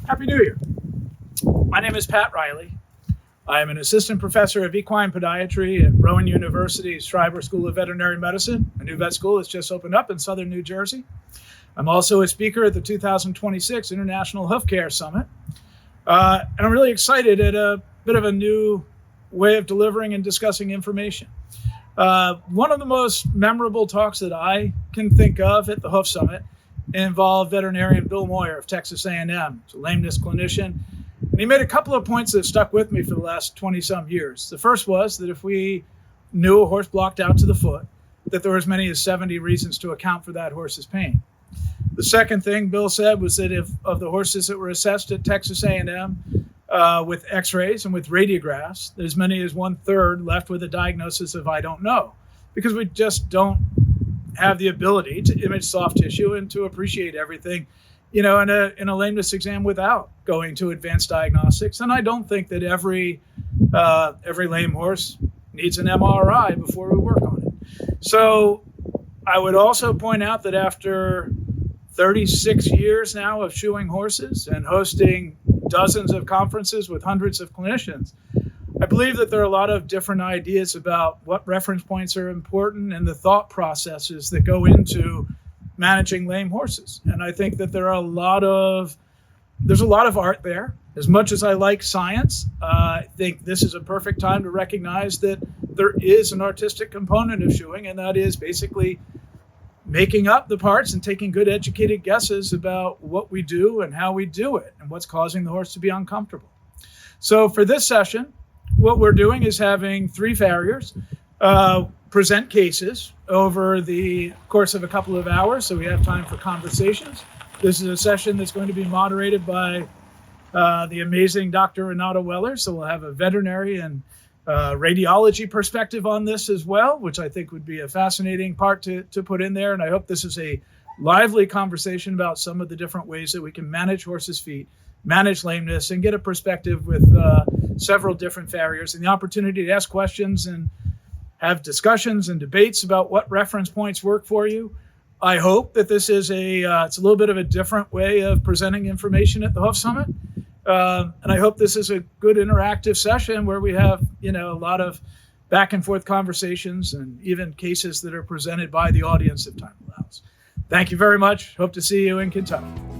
Happy New Year. My name is Pat Reilly. I am an assistant professor of equine podiatry at Rowan University's Schreiber School of Veterinary Medicine, a new vet school that's just opened up in southern New Jersey. I'm also a speaker at the 2026 International Healthcare Summit. And I'm really excited at a bit of a new way of delivering and discussing information. One of the most memorable talks that I can think of at the Hoof Summit involved veterinarian Bill Moyer of Texas A&M. He's a lameness clinician. And he made a couple of points that stuck with me for the last 20-some years. The first was that if we knew a horse blocked out to the foot, that there were as many as 70 reasons to account for that horse's pain. The second thing Bill said was that if of the horses that were assessed at Texas A&M with x-rays and with radiographs, there's as many as 1/3 left with a diagnosis of I don't know, because we just don't have the ability to image soft tissue and to appreciate everything, in a lameness exam without going to advanced diagnostics. And I don't think that every lame horse needs an MRI before we work on it. So I would also point out that after 36 years now of shoeing horses and hosting dozens of conferences with hundreds of clinicians, I believe that there are a lot of different ideas about what reference points are important and the thought processes that go into managing lame horses. And I think that there's a lot of art there. As much as I like science, I think this is a perfect time to recognize that there is an artistic component of shoeing, and that is basically making up the parts and taking good educated guesses about what we do and how we do it and what's causing the horse to be uncomfortable. So for this session, what we're doing is having 3 farriers present cases over the course of a couple of hours, so we have time for conversations. This is a session that's going to be moderated by the amazing Dr. Renate Weller, so we'll have a veterinary and radiology perspective on this as well, which I think would be a fascinating part to put in there. And I hope this is a lively conversation about some of the different ways that we can manage horses' feet, manage lameness, and get a perspective with several different farriers and the opportunity to ask questions and have discussions and debates about what reference points work for you. I hope that this is it's a little bit of a different way of presenting information at the Hoof Summit. And I hope this is a good interactive session where we have, a lot of back and forth conversations and even cases that are presented by the audience if time allows. Thank you very much. Hope to see you in Kentucky.